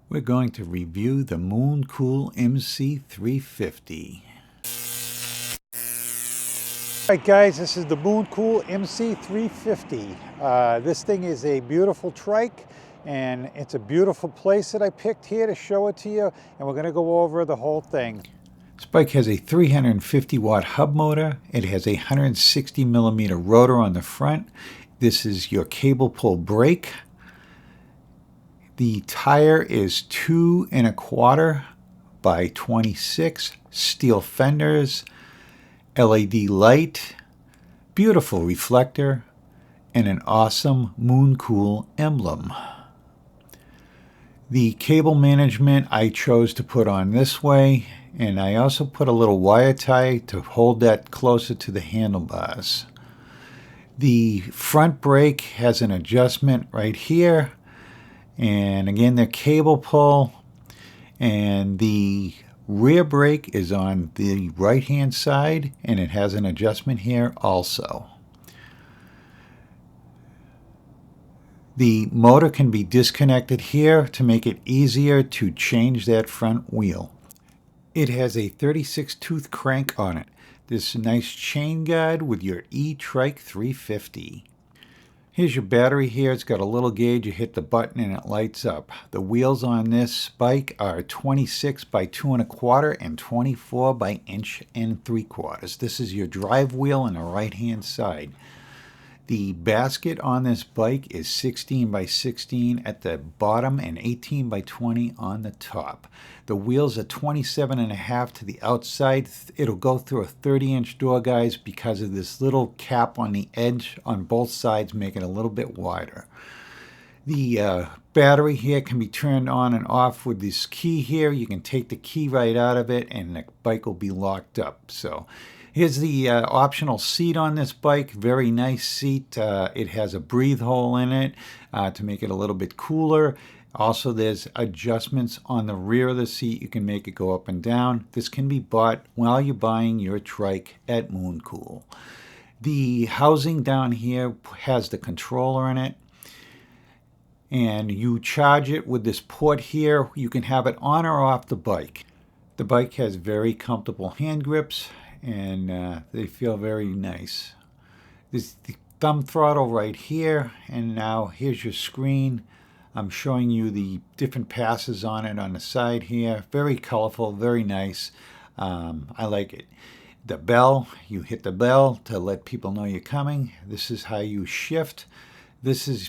We're going to review the Mooncool MC 350. Alright guys, this is the Mooncool MC 350. This thing is a beautiful trike, and it's a beautiful place that I picked here to show it to you, and we're going to go over the whole thing. This bike has a 350 watt hub motor. It has a 160 millimeter rotor on the front. This is your cable pull brake. The tire is 2 1/4 by 26, steel fenders, LED light, beautiful reflector, and an awesome Mooncool emblem. The cable management I chose to put on this way, and I also put a little wire tie to hold that closer to the handlebars. The front brake has an adjustment right here, and again the cable pull, and the rear brake is on the right hand side, and it has an adjustment here also. The motor can be disconnected here to make it easier to change that front wheel. It has a 36 tooth crank on it. This nice chain guide with your E-Trike 350. Here's your battery here. It's got a little gauge. You hit the button and it lights up. The wheels on this bike are 26 by 2 1/4 and 24 by 1 3/4. This is your drive wheel on the right hand side. The basket on this bike is 16 by 16 at the bottom and 18 by 20 on the top. The wheels are 27 1/2 to the outside. It'll go through a 30-inch door, guys, because of this little cap on the edge on both sides, make it a little bit wider. The battery here can be turned on and off with this key here. You can take the key right out of it and the bike will be locked up. So here's the optional seat on this bike. Very nice seat. It has a breathe hole in it to make it a little bit cooler. Also, there's adjustments on the rear of the seat. You can make it go up and down. This can be bought while you're buying your trike at Mooncool. The housing down here has the controller in it, and you charge it with this port here. You can have it on or off the bike. The bike has very comfortable hand grips, and they feel very nice. There's the thumb throttle right here, and now here's your screen. I'm showing you the different passes on it on the side here. Very colorful, very nice. I like it. The bell, you hit the bell to let people know you're coming. This is how you shift. This is,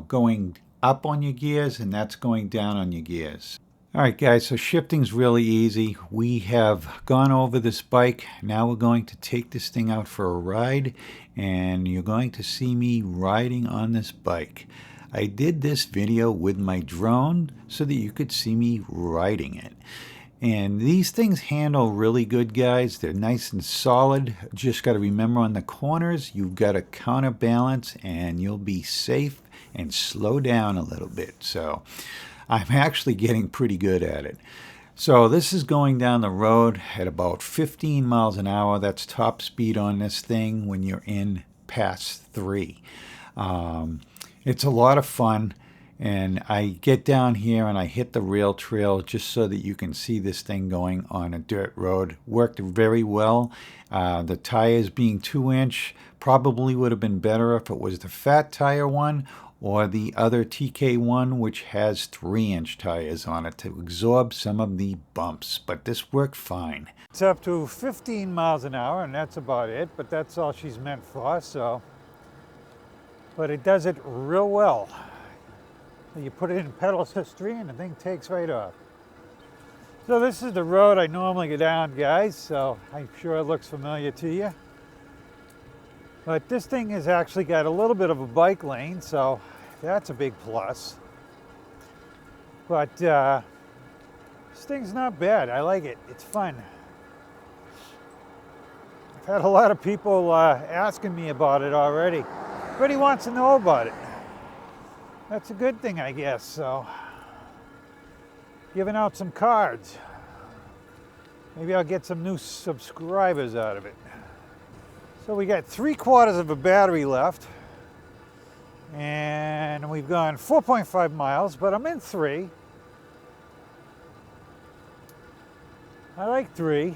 going up on your gears, and that's going down on your gears. All right, guys, so shifting's really easy. We have gone over this bike. Now we're going to take this thing out for a ride, and you're going to see me riding on this bike. I did this video with my drone so that you could see me riding it. And these things handle really good, guys. They're nice and solid. Just got to remember on the corners, you've got to counterbalance, and you'll be safe and slow down a little bit. So I'm actually getting pretty good at it. So this is going down the road at about 15 miles an hour. That's top speed on this thing when you're in past 3. It's a lot of fun, and I get down here and I hit the rail trail just so that you can see this thing going on a dirt road. Worked very well. The tires being 2-inch probably would have been better if it was the fat tire one or the other TK1, which has 3-inch tires on it to absorb some of the bumps, but this worked fine. It's up to 15 miles an hour, and that's about it, but that's all she's meant for, so. But it does it real well. You put it in pedals history and the thing takes right off. So this is the road I normally go down, guys, so I'm sure it looks familiar to you. But this thing has actually got a little bit of a bike lane, so that's a big plus. But this thing's not bad. I like it. It's fun. I've had a lot of people asking me about it already. Everybody wants to know about it. That's a good thing, I guess. So, giving out some cards. Maybe I'll get some new subscribers out of it. So we got 3/4 of a battery left, and we've gone 4.5 miles, but I'm in 3. I like 3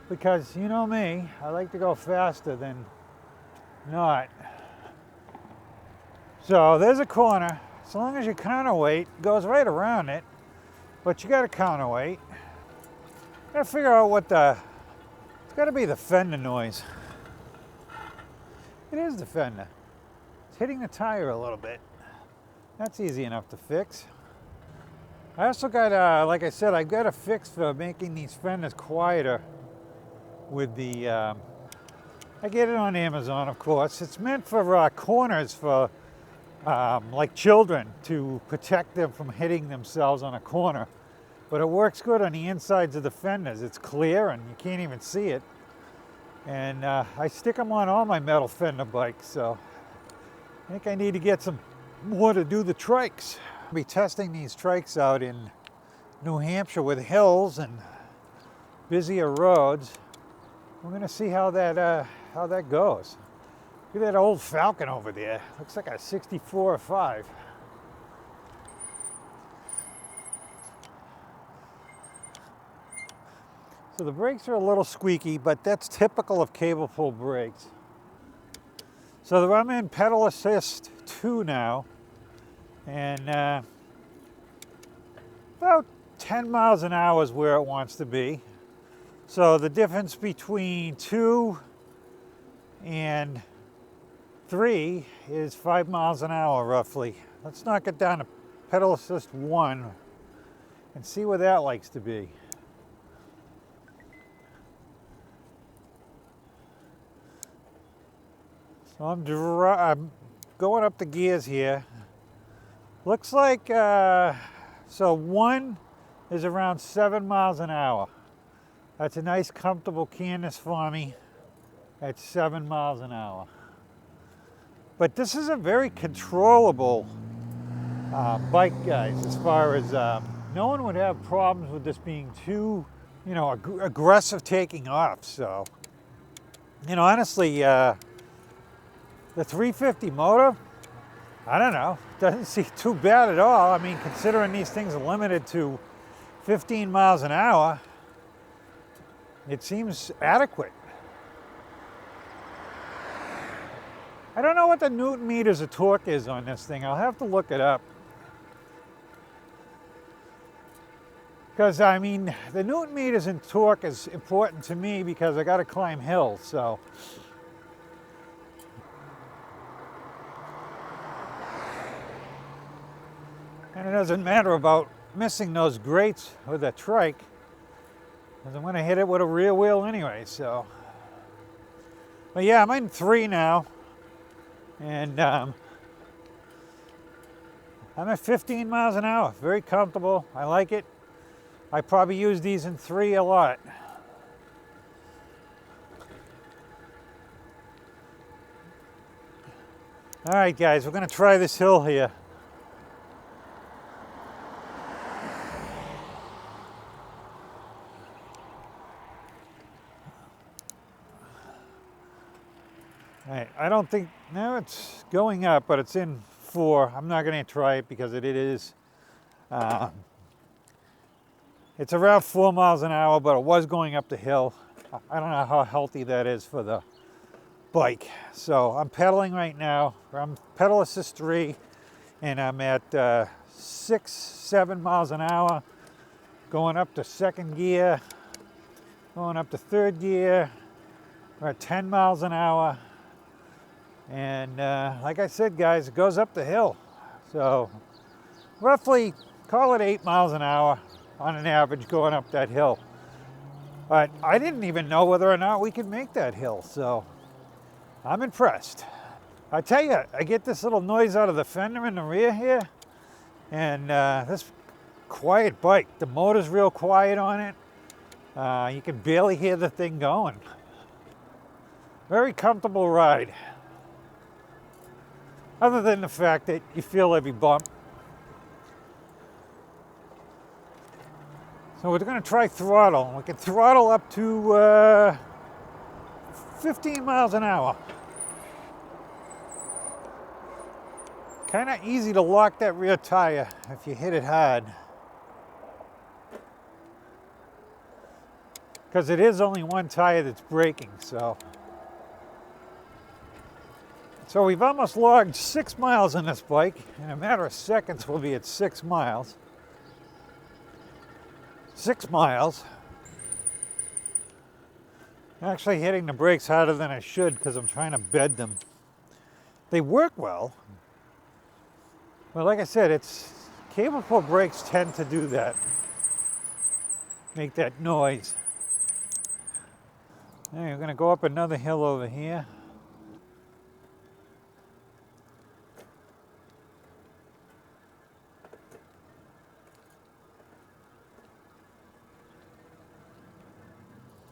because you know me, I like to go faster than not. So there's a corner. As long as you counterweight, it goes right around it, but you got to counterweight. Got to figure out what it's got to be the fender noise. It is the fender. It's hitting the tire a little bit. That's easy enough to fix. I also got, like I said, I've got a fix for making these fenders quieter with the, I get it on Amazon, of course. It's meant for corners for like children, to protect them from hitting themselves on a corner. But it works good on the insides of the fenders. It's clear and you can't even see it. And I stick them on all my metal fender bikes, so I think I need to get some more to do the trikes. I'll be testing these trikes out in New Hampshire with hills and busier roads. We're gonna see how that goes. Look at that old Falcon over there. Looks like a 64 or 5. So the brakes are a little squeaky, but that's typical of cable pull brakes. So I'm in pedal assist 2 now, and about 10 miles an hour is where it wants to be. So the difference between 2 and 3 is 5 miles an hour roughly. Let's knock it down to pedal assist 1 and see where that likes to be. So I'm going up the gears here. Looks like, so 1 is around 7 miles an hour. That's a nice comfortable canvas for me at 7 miles an hour. But this is a very controllable bike, guys, as far as no one would have problems with this being too, you know, aggressive taking off. So, you know, honestly, the 350 motor, I don't know, doesn't seem too bad at all. I mean, considering these things are limited to 15 miles an hour, it seems adequate. I don't know what the Newton meters of torque is on this thing. I'll have to look it up. Because, I mean, the Newton meters and torque is important to me because I got to climb hills, so. And it doesn't matter about missing those grates with that trike, because I'm going to hit it with a rear wheel anyway, so. But yeah, I'm in 3 now, and I'm at 15 miles an hour. Very comfortable. I like it. I probably use these in 3 a lot. All right, guys, we're going to try this hill here. All right, I don't think, no, it's going up, but it's in 4. I'm not going to try it because it is, it's around 4 miles an hour, but it was going up the hill. I don't know how healthy that is for the bike. So I'm pedaling right now. I'm pedal assist 3, and I'm at 6, 7 miles an hour, going up to 2nd gear, going up to 3rd gear. We're at 10 miles an hour. And like I said, guys, it goes up the hill. So roughly, call it 8 miles an hour on an average going up that hill. But I didn't even know whether or not we could make that hill, so I'm impressed. I tell you, I get this little noise out of the fender in the rear here, and this quiet bike, the motor's real quiet on it. You can barely hear the thing going. Very comfortable ride. Other than the fact that you feel every bump. So we're going to try throttle. We can throttle up to 15 miles an hour. Kind of easy to lock that rear tire if you hit it hard. because it is only one tire that's breaking. So we've almost logged 6 miles on this bike. In a matter of seconds, we'll be at 6 miles. 6 miles. Actually hitting the brakes harder than I should because I'm trying to bed them. They work well. But like I said, it's capable brakes tend to do that. Make that noise. Now we're going to go up another hill over here.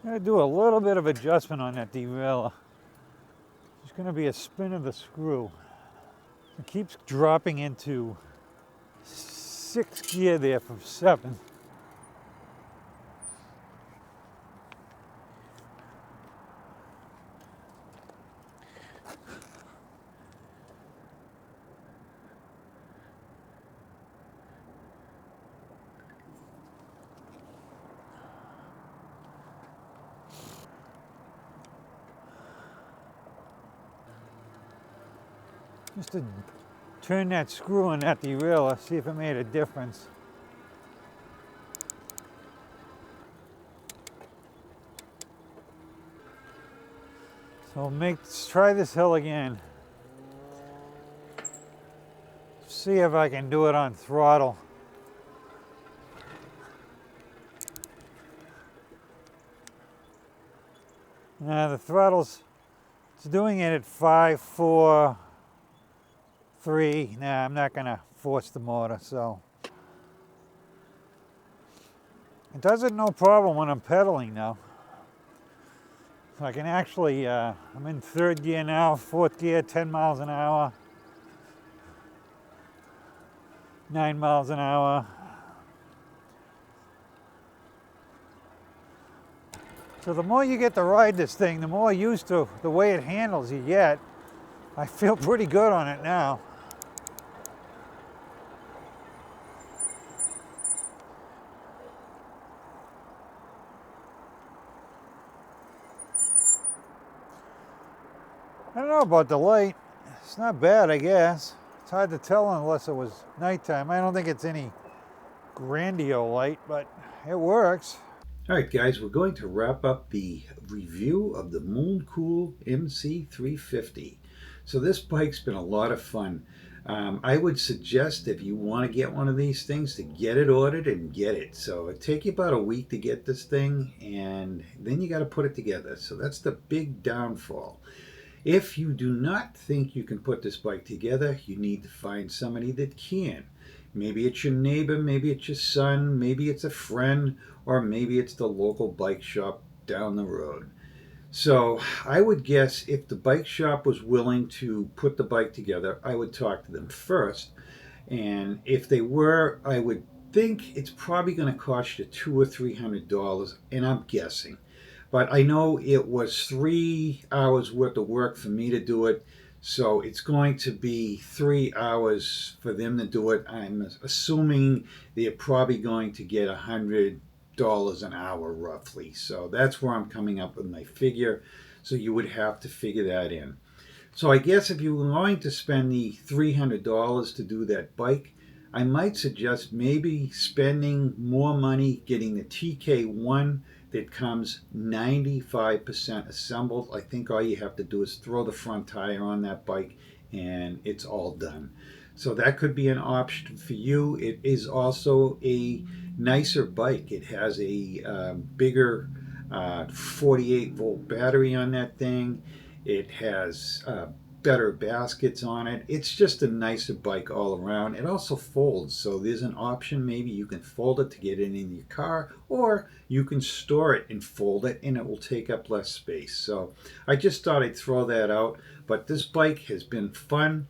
I'm going to do a little bit of adjustment on that derailleur. There's going to be a spin of the screw. It keeps dropping into 6th gear there from 7. Just to turn that screw on that derailleur, see if it made a difference. So let's try this hill again. See if I can do it on throttle. Now the throttle's, it's doing it at 5, 4, 3. Nah, I'm not gonna force the motor, so. It does it no problem when I'm pedaling now. So I can actually, I'm in 3rd gear now, 4th gear, 10 miles an hour, 9 miles an hour. So the more you get to ride this thing, the more used to the way it handles you get. I feel pretty good on it now. I don't know about the light. It's not bad, I guess. It's hard to tell unless it was nighttime. I don't think it's any grandio light, but it works. All right, guys, we're going to wrap up the review of the Mooncool MC 350. So this bike's been a lot of fun. I would suggest if you want to get one of these things to get it ordered and get it. So it take you about a week to get this thing, and then you got to put it together. So that's the big downfall. If you do not think you can put this bike together, you need to find somebody that can. Maybe it's your neighbor, maybe it's your son, maybe it's a friend, or maybe it's the local bike shop down the road. So I would guess if the bike shop was willing to put the bike together, I would talk to them first. And if they were, I would think it's probably going to cost you $200 or $300, and I'm guessing. But I know it was 3 hours worth of work for me to do it, so it's going to be 3 hours for them to do it. I'm assuming they're probably going to get $100 an hour roughly. So that's where I'm coming up with my figure. So you would have to figure that in. So I guess if you were going to spend the $300 to do that bike, I might suggest maybe spending more money getting the TK1 that comes 95% assembled. I think all you have to do is throw the front tire on that bike and it's all done. So that could be an option for you. It is also a nicer bike. It has a bigger 48 volt battery on that thing. It has better baskets on it. It's just a nicer bike all around. It also folds, so there's an option. Maybe you can fold it to get it in your car, or you can store it and fold it and it will take up less space. So I just thought I'd throw that out. But this bike has been fun.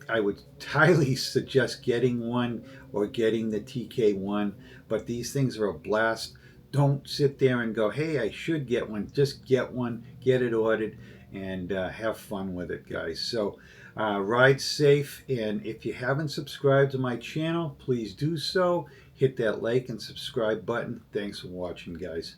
I would highly suggest getting one or getting the TK1, but these things are a blast. Don't sit there and go, hey, I should get one. Just get one, get it ordered, and have fun with it, guys. So ride safe, and if you haven't subscribed to my channel, please do so. Hit that like and subscribe button. Thanks for watching, guys.